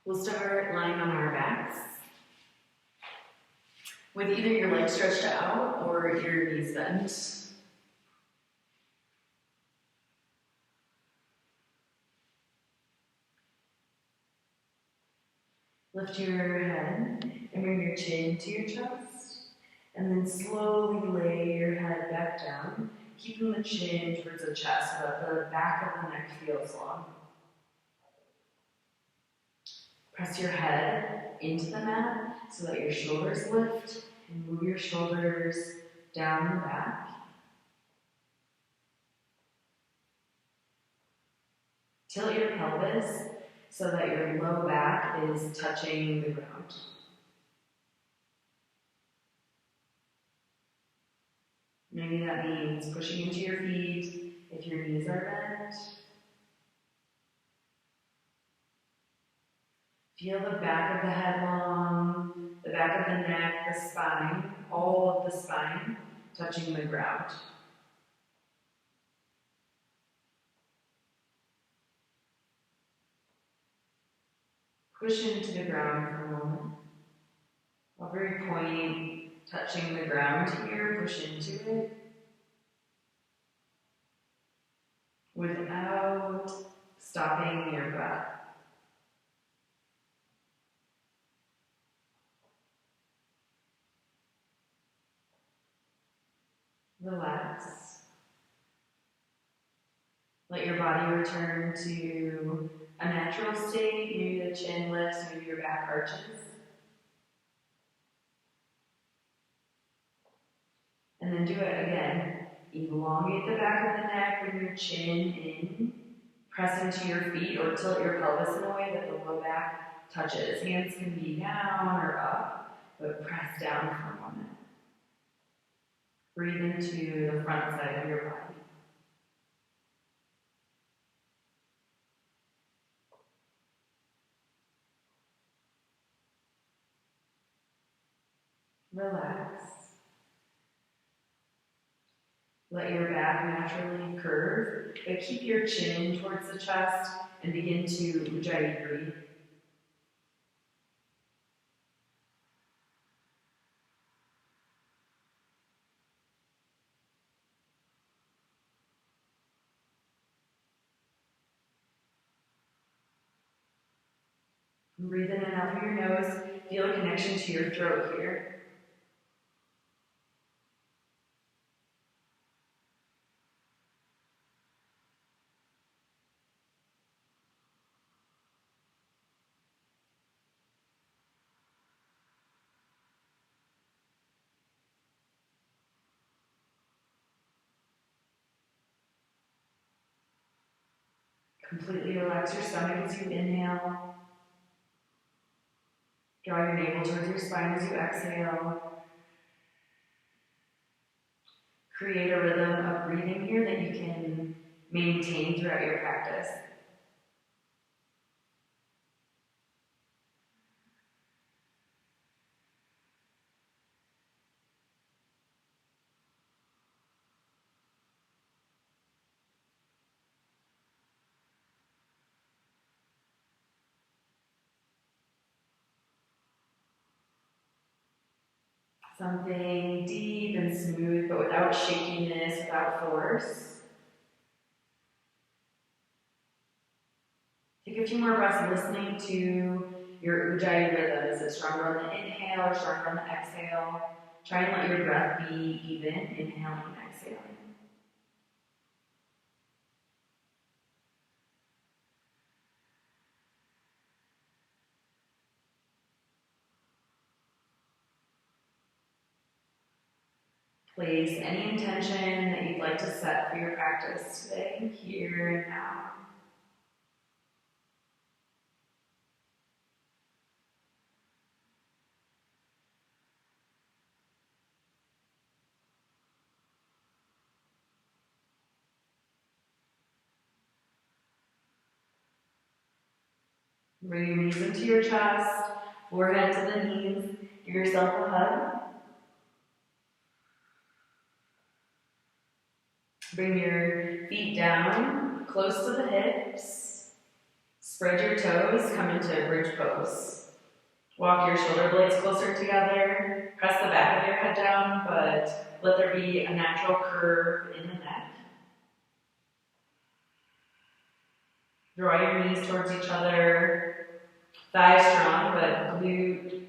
We'll start lying on our backs with either your legs stretched out or your knees bent. Lift your head and bring your chin to your chest, and then slowly lay your head back down, keeping the chin towards the chest so that the back of the neck feels long. Press your head into the mat so that your shoulders lift, and move your shoulders down the back. Tilt your pelvis so that your low back is touching the ground. Maybe that means pushing into your feet if your knees are bent. Feel the back of the head long, the back of the neck, the spine, all of the spine touching the ground. Push into the ground for a moment. Every point touching the ground here, push into it without stopping your breath. Relax. Let your body return to a natural state. Maybe the chin lifts, maybe your back arches. And then do it again. Elongate the back of the neck, bring your chin in. Press into your feet or tilt your pelvis in a way that the low back touches. Hands can be down or up, but press down for a moment. Breathe into the front side of your body. Relax. Let your back naturally curve, but keep your chin towards the chest and begin to Ujjayi breathe. Breathe in and out through your nose. Feel a connection to your throat here. Completely relax your stomach as you inhale. Draw your navel towards your spine as you exhale. Create a rhythm of breathing here that you can maintain throughout your practice. Something deep and smooth, but without shakiness, without force. Take a few more breaths listening to your Ujjayi rhythm. Is it stronger on the inhale or stronger on the exhale? Try and let your breath be even, inhaling and exhaling. Place any intention that you'd like to set for your practice today, here and now. Bring your knees into your chest, forehead to the knees. Give yourself a hug. Bring your feet down, close to the hips. Spread your toes, come into bridge pose. Walk your shoulder blades closer together. Press the back of your head down, but let there be a natural curve in the neck. Draw your knees towards each other. Thighs strong, but glute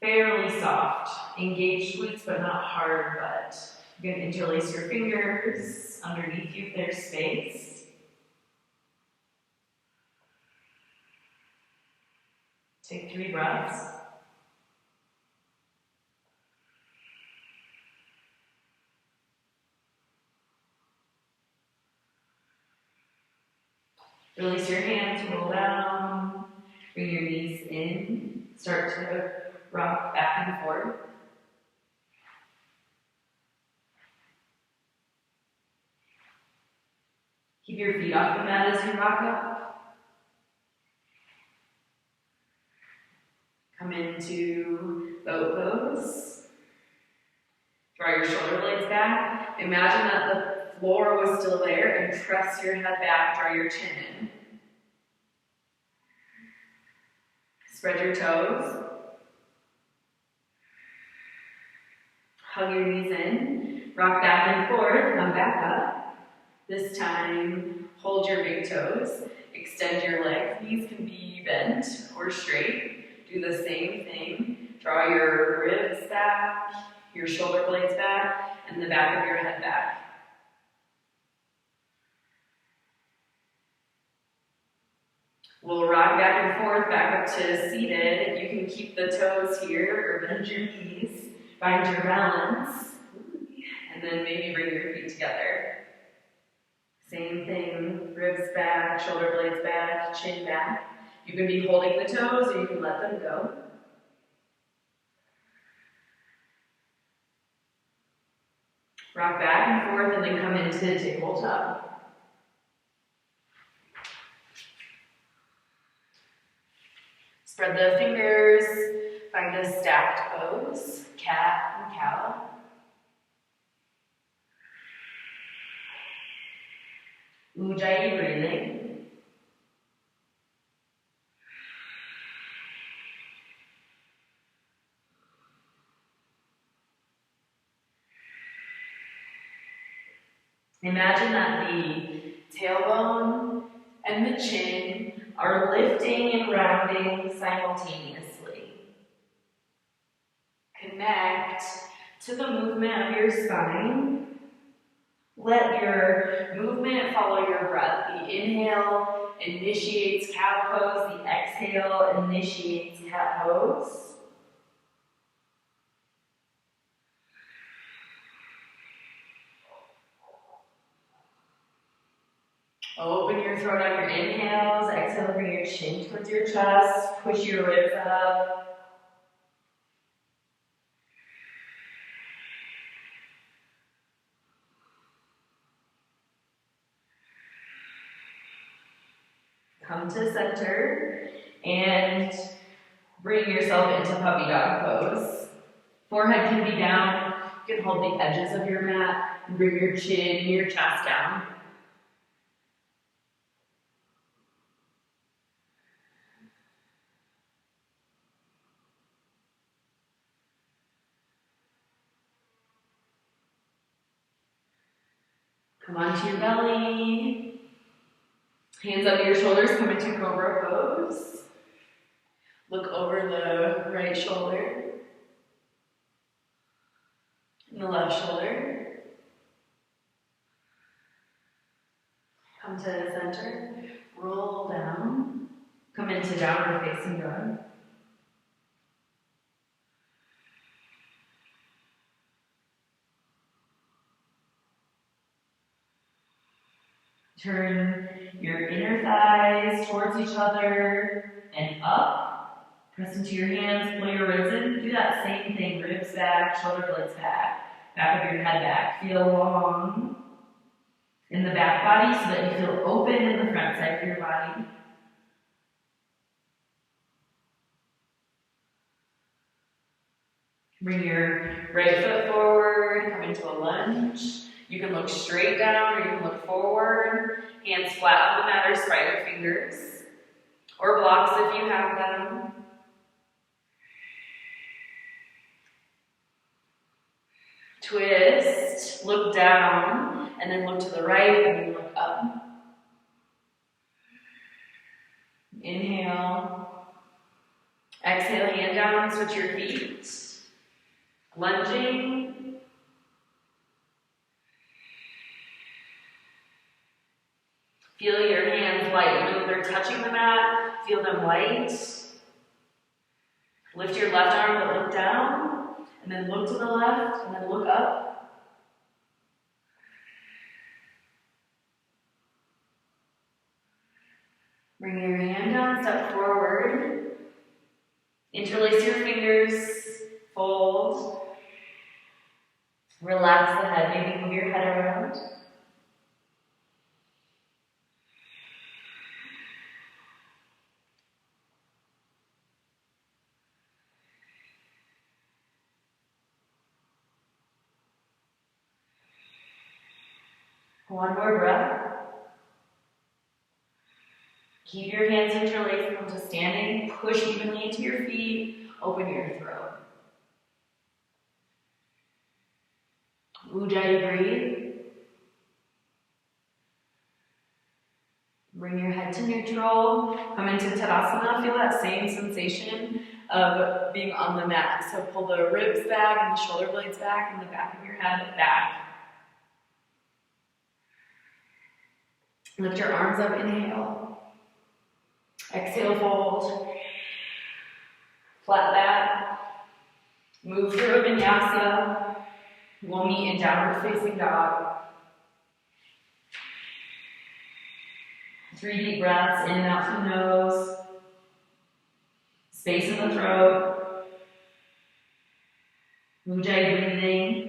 fairly soft. Engage glutes, but not hard butt. You can interlace your fingers underneath you if there's space. Take 3 breaths. Release your hands, roll down. Bring your knees in. Start to rock back and forth. Keep your feet off the mat as you rock up. Come into boat pose. Draw your shoulder blades back. Imagine that the floor was still there and press your head back, draw your chin in. Spread your toes. Hug your knees in. Rock back and forth, come back up. This time, hold your big toes. Extend your legs. These can be bent or straight. Do the same thing. Draw your ribs back, your shoulder blades back, and the back of your head back. We'll rock back and forth, back up to seated. You can keep the toes here or bend your knees. Find your balance. And then maybe bring your feet together. Same thing, ribs back, shoulder blades back, chin back. You can be holding the toes or you can let them go. Rock back and forth and then come into tabletop. Spread the fingers, find a stacked pose, cat and cow. Ujjayi breathing. Imagine that the tailbone and the chin are lifting and rounding simultaneously. Connect to the movement of your spine. Let your movement follow your breath. The inhale initiates cow pose. The exhale initiates cat pose. Open your throat on your inhales. Exhale, bring your chin towards your chest. Push your ribs up. Come to center and bring yourself into puppy dog pose. Forehead can be down. You can hold the edges of your mat and bring your chin and your chest down. Come onto your belly. Hands under your shoulders, come into cobra pose. Look over the right shoulder and the left shoulder. Come to the center, roll down. Come into downward facing dog. Turn your inner thighs towards each other and up. Press into your hands, pull your ribs in. Do that same thing, ribs back, shoulder blades back, back of your head back. Feel long in the back body so that you feel open in the front side of your body. Bring your right foot forward, come into a lunge. You can look straight down or you can look forward. Hands flat on the mat or spread your fingers. or blocks if you have them. Twist, look down, and then look to the right, and then look up. Inhale. Exhale, hand down, switch your feet. Lunging. Feel your hands light. You know they're touching the mat. Feel them light. Lift your left arm, but look down. And then look to the left, and then look up. Bring your hand down, step forward. Interlace your fingers, fold. Relax the head, maybe move your head around. One more breath. Keep your hands interlaced, come to standing. Push evenly into your feet. Open your throat. Ujjayi, breathe. Bring your head to neutral. Come into Tadasana. Feel that same sensation of being on the mat. So pull the ribs back and the shoulder blades back and the back of your head back. Lift your arms up, inhale. Exhale, fold. Flat back. Move through vinyasa. We'll meet in downward facing dog. 3 deep breaths, in and out through the nose. Space in the throat. Ujjayi breathing.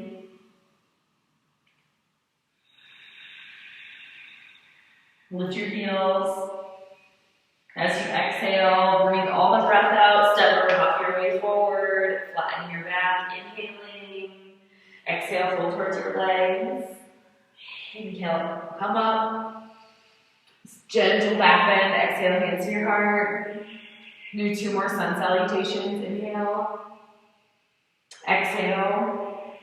Lift your heels. As you exhale, breathe all the breath out. Step or hop your way forward. Flatten your back. Inhaling. Exhale, fold towards your legs. Inhale, come up. Gentle back bend. Exhale, hands to your heart. Do 2 more sun salutations. Inhale. Exhale.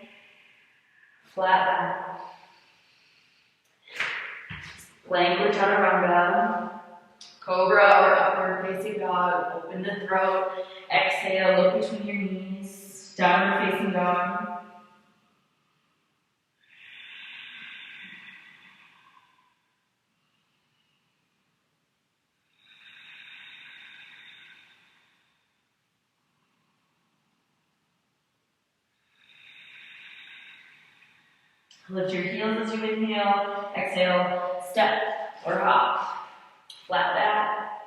Flat back. Plank or chaturanga. Cobra or upward facing dog. Open the throat. Exhale, look between your knees. Downward facing dog. Lift your heels as you inhale. Exhale, step or hop. Flat back.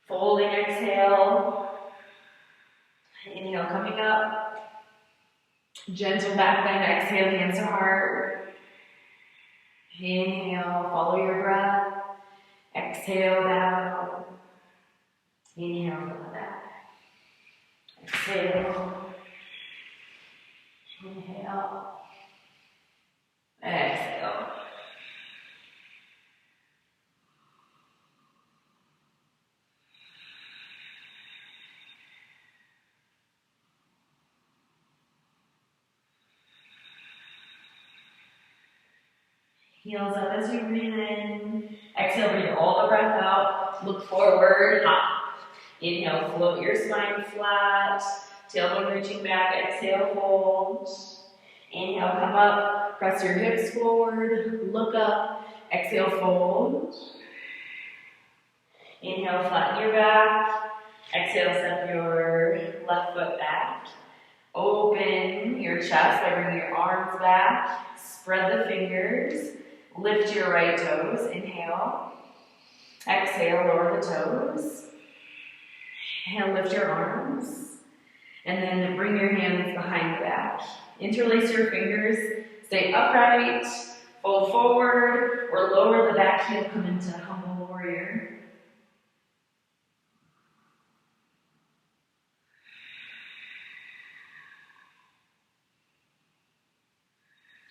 Folding, exhale. Inhale, coming up. Gentle back bend, exhale, hands to heart. Inhale, follow your breath. Exhale, down. Inhale, flat back. Exhale. Inhale. Exhale. Heels up as you breathe in. Exhale, breathe all the breath out. Look forward, hop. Inhale, float your spine flat. Tailbone reaching back. Exhale, fold. Inhale, come up. Press your hips forward. Look up. Exhale, fold. Inhale, flatten your back. Exhale, step your left foot back. Open your chest by bringing your arms back. Spread the fingers. Lift your right toes. Inhale. Exhale, lower the toes. Inhale, lift your arms. And then bring your hands behind the back. Interlace your fingers. Stay upright. Fold forward or lower the back heel. Come into humble warrior.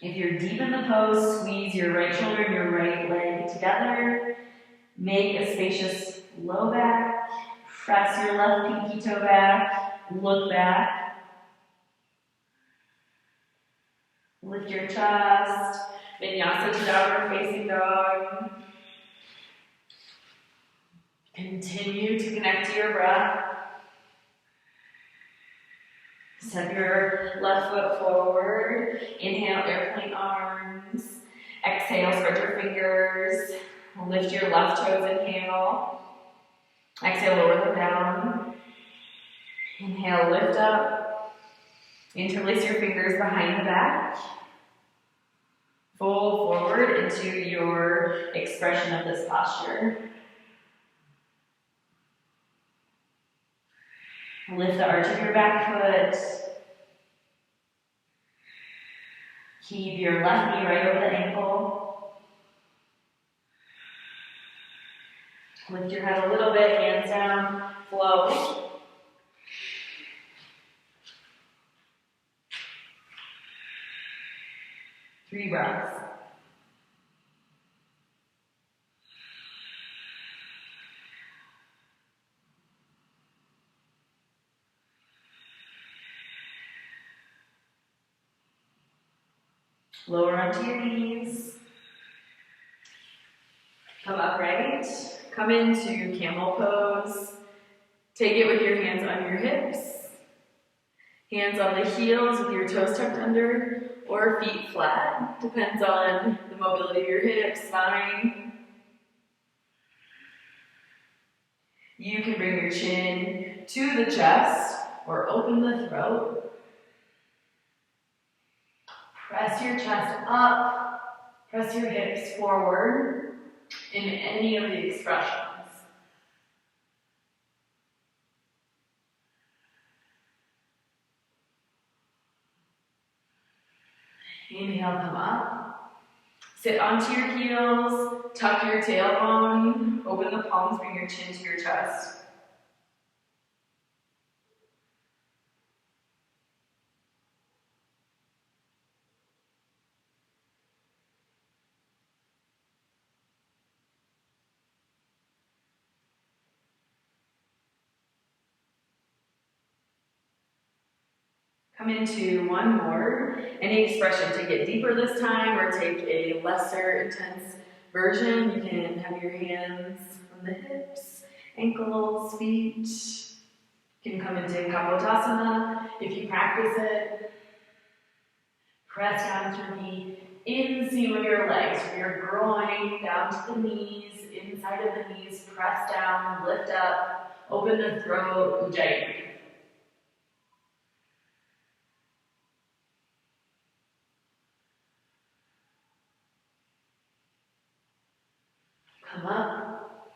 If you're deep in the pose, squeeze your right shoulder and your right leg together. Make a spacious low back. Press your left pinky toe back. Look back. Lift your chest. Vinyasa to downward facing dog. Continue to connect to your breath. Step your left foot forward. Inhale, airplane arms. Exhale, spread your fingers. Lift your left toes, inhale. Exhale, lower them down. Inhale, lift up. Interlace your fingers behind the back. Fold forward into your expression of this posture. Lift the arch of your back foot. Keep your left knee right over the ankle. Lift your head a little bit, hands down, flow. Three breaths. Lower onto your knees. Come upright. Come into camel pose. Take it with your hands on your hips. Hands on the heels with your toes tucked under or feet flat. Depends on the mobility of your hips, spine. You can bring your chin to the chest or open the throat. Press your chest up, press your hips forward in any of the expressions. Inhale, come up. Sit onto your heels, tuck your tailbone, open the palms, bring your chin to your chest. Come into one more. Any expression, take it deeper this time or take a lesser intense version. You can have your hands on the hips, ankles, feet. You can come into Kapotasana if you practice it. Press down through the inseam of your legs, from your groin down to the knees, inside of the knees, press down, lift up, open the throat, Ujjayi. Come up,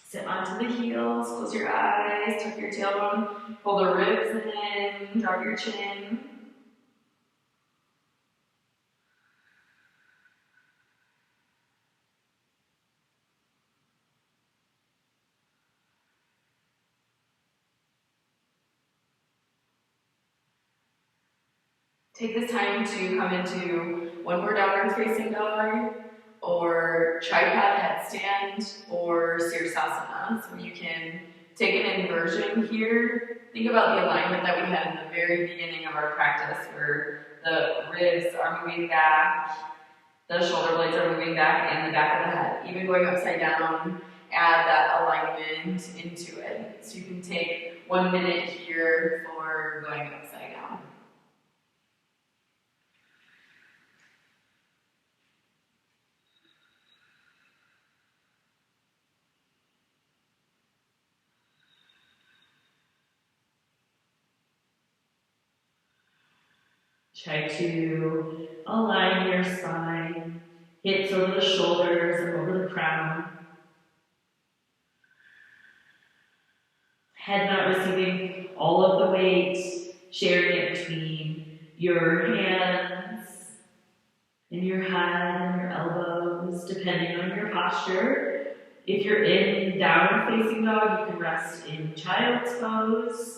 sit onto the heels, close your eyes, tuck your tailbone, pull the ribs in, drop your chin. Take this time to come into one more downward facing dog, or tripod headstand, or Sirsasana. So you can take an inversion here. Think about the alignment that we had in the very beginning of our practice, where the ribs are moving back, the shoulder blades are moving back, and the back of the head. Even going upside down, add that alignment into it. So you can take 1 minute here for going upside down. Try to align your spine, hips over the shoulders and over the crown. Head not receiving all of the weight, sharing it between your hands and your head and your elbows, depending on your posture. If you're in downward facing dog, you can rest in child's pose.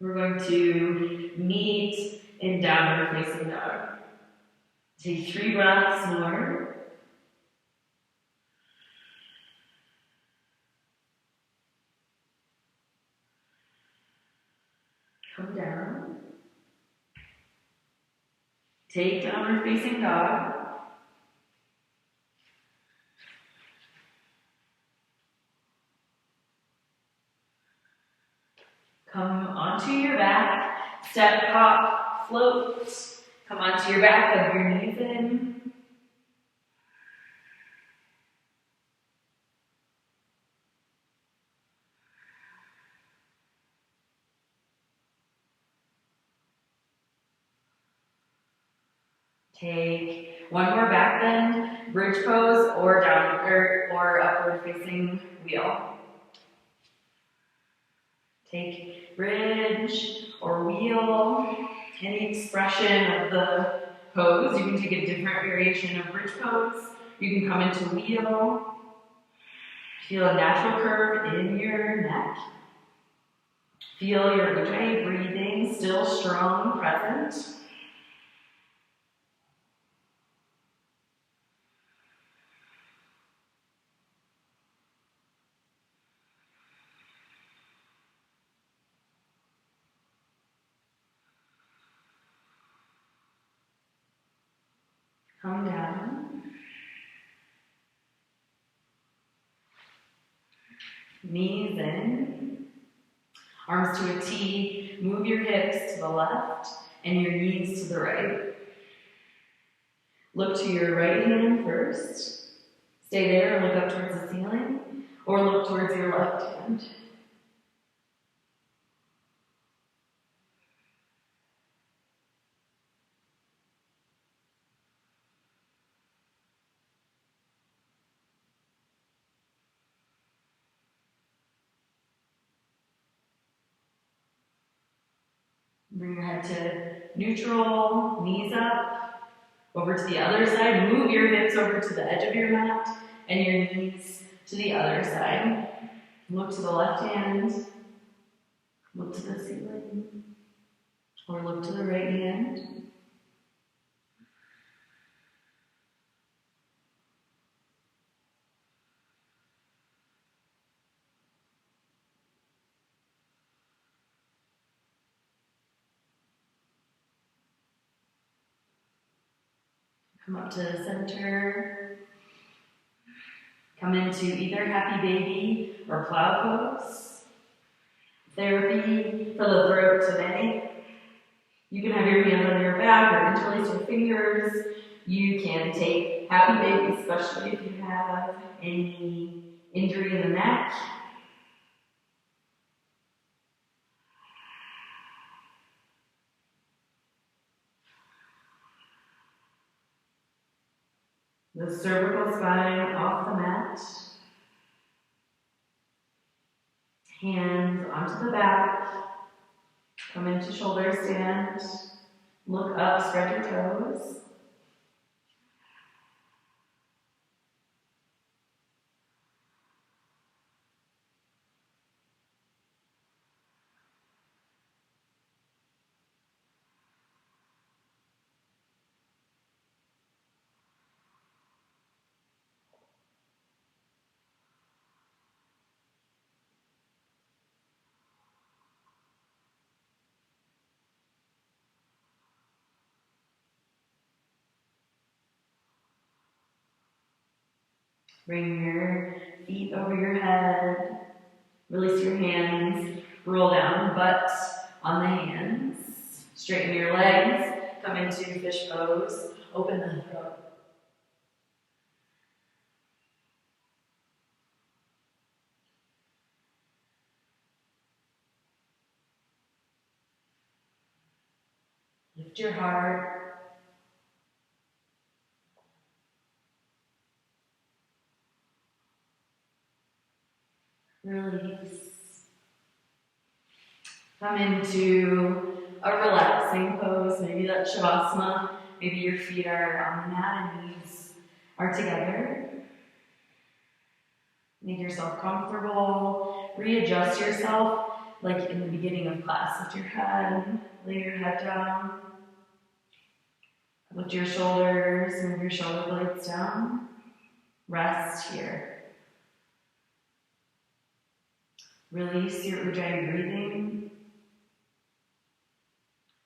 We're going to meet in downward facing dog. Take 3 breaths more. Come down. Take downward facing dog. Come onto your back. Step, hop, float. Come onto your back, hug your knees in. Take one more back bend, bridge pose, or downward or upward facing wheel. Take bridge or wheel, any expression of the pose. You can take a different variation of bridge pose. You can come into wheel. Feel a natural curve in your neck. Feel your ujjayi breathing, still strong, present. Come down. Knees in. Arms to a T. Move your hips to the left and your knees to the right. Look to your right hand first. Stay there and look up towards the ceiling, or look towards your left hand. Bring your head to neutral, knees up, over to the other side. Move your hips over to the edge of your mat and your knees to the other side. Look to the left hand, look to the ceiling, or look to the right hand. Come up to the center. Come into either happy baby or plow pose. Therapy for the throat today. You can have your hands on your back or interlace your fingers. You can take happy baby, especially if you have any injury in the neck. The cervical spine off the mat. Hands onto the back. Come into shoulder stand. Look up, spread your toes. Bring your feet over your head. Release your hands. Roll down, butt on the hands. Straighten your legs. Come into fish pose. Open the throat. Lift your heart. Release. Come into a relaxing pose. Maybe that's Shavasana. Maybe your feet are on the mat and knees are together. Make yourself comfortable. Readjust yourself like in the beginning of class. Lift your head. Lay your head down. Lift your shoulders, move your shoulder blades down. Rest here. Release your ujjayi breathing.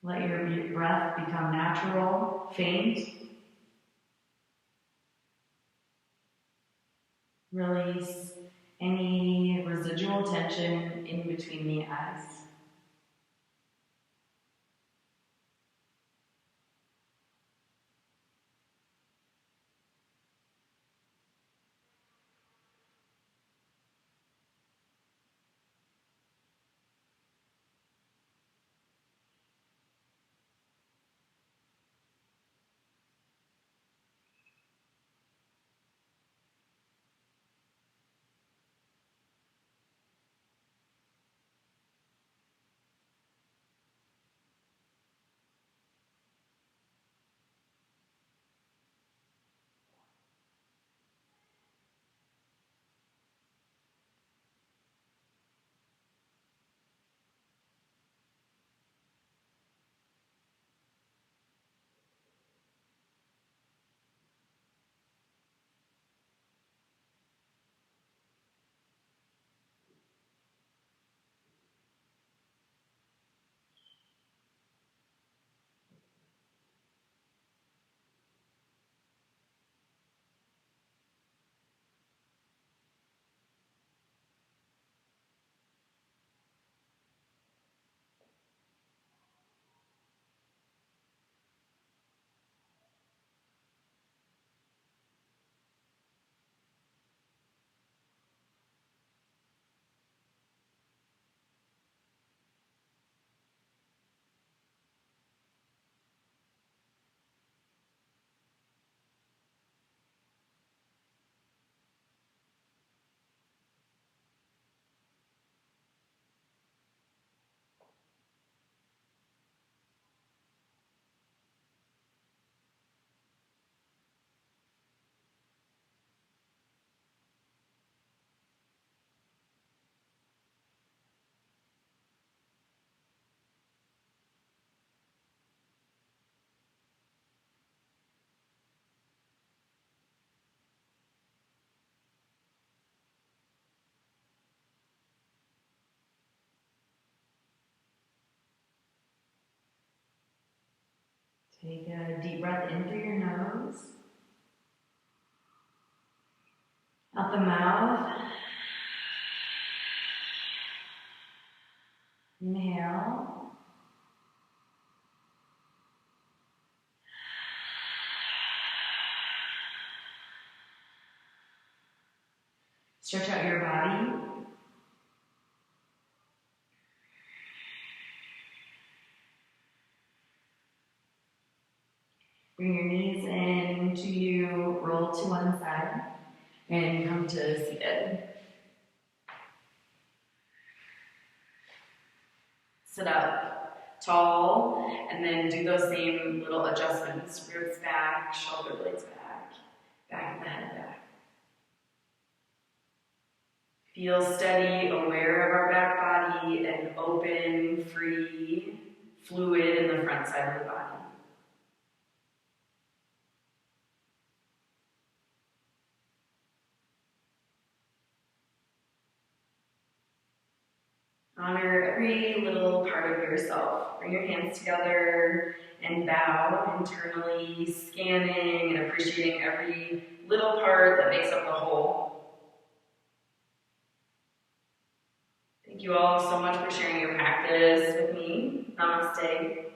Let your breath become natural, faint. Release any residual tension in between the eyes. Take a deep breath in through your nose. Out the mouth. Inhale. Stretch out your body. Bring your knees in to you, roll to one side, and come to seated. Sit up tall, and then do those same little adjustments. Ribs back, shoulder blades back, back of the head back. Feel steady, aware of our back body, and open, free, fluid in the front side of the body. Honor every little part of yourself. Bring your hands together and bow internally, scanning and appreciating every little part that makes up the whole. Thank you all so much for sharing your practice with me. Namaste.